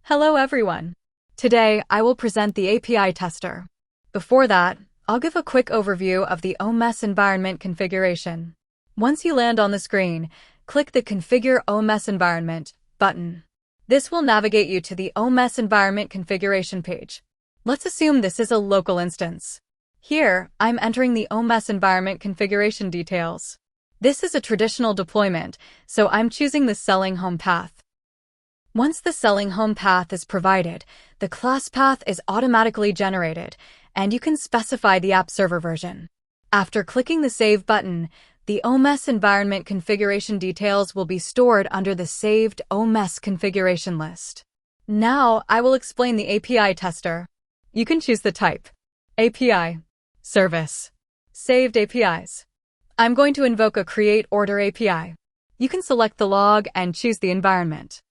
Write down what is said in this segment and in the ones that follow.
Hello everyone. Today, I will present the API tester. Before that, I'll give a quick overview of the OMS environment configuration. Once you land on the screen, click the Configure OMS Environment button. This will navigate you to the OMS environment configuration page. Let's assume this is a local instance. Here, I'm entering the OMS environment configuration details. This is a traditional deployment, so I'm choosing the selling home path. Once the selling home path is provided, the class path is automatically generated, and you can specify the app server version. After clicking the Save button, the OMS environment configuration details will be stored under the saved OMS configuration list. Now, I will explain the API tester. You can choose the type: API, Service, Saved APIs. I'm going to invoke a Create Order API. You can select the log and choose the environment.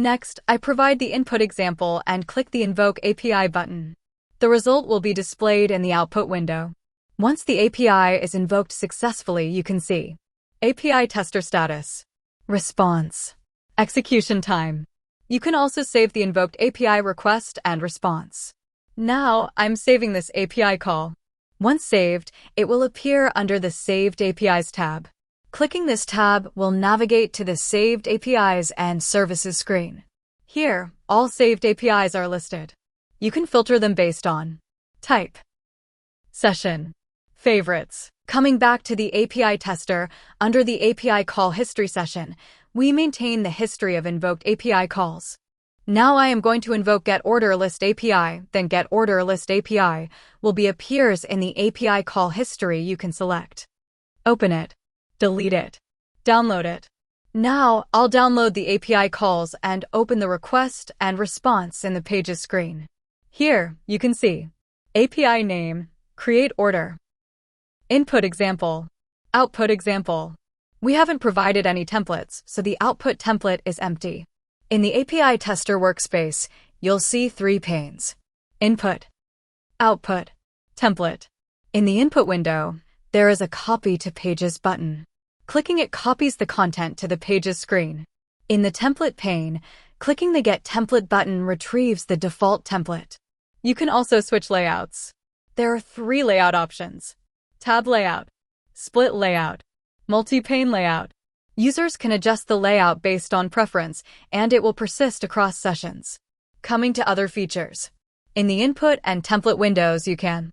Next, I provide the input example and click the Invoke API button. The result will be displayed in the output window. Once the API is invoked successfully, you can see API tester status, response, execution time. You can also save the invoked API request and response. Now, I'm saving this API call. Once saved, it will appear under the Saved APIs tab. Clicking this tab will navigate to the Saved APIs and Services screen. Here, all saved APIs are listed. You can filter them based on type, session, favorites. Coming back to the API tester, under the API call history session, we maintain the history of invoked API calls. Now I am going to invoke getOrderList API, then getOrderList API will be appears in the API call history. You can select, open it, delete it, download it. Now, I'll download the API calls and open the request and response in the Pages screen. Here, you can see API name, create order, input example, output example. We haven't provided any templates, so the output template is empty. In the API tester workspace, you'll see three panes: input, output, template. In the input window, there is a Copy to Pages button. Clicking it copies the content to the Pages screen. In the template pane, clicking the Get Template button retrieves the default template. You can also switch layouts. There are three layout options: tab layout, split layout, multi-pane layout. Users can adjust the layout based on preference, and it will persist across sessions. Coming to other features. In the input and template windows, you can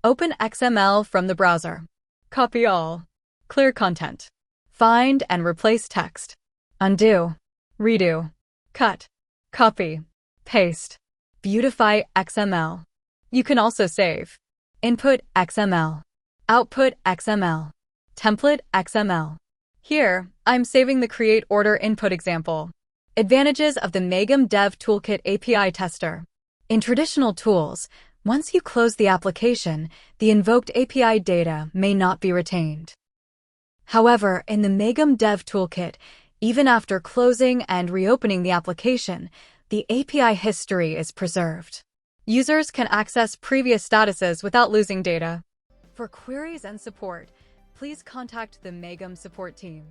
open XML from the browser, copy all, clear content, find and replace text, undo, redo, cut, copy, paste, beautify XML. You can also save input XML, output XML, template XML. Here, I'm saving the Create Order input example. Advantages of the Maegham Dev Toolkit API tester. In traditional tools, once you close the application, the invoked API data may not be retained. However, in the Maegham Dev Toolkit, even after closing and reopening the application, the API history is preserved. Users can access previous statuses without losing data. For queries and support, please contact the Maegham support team.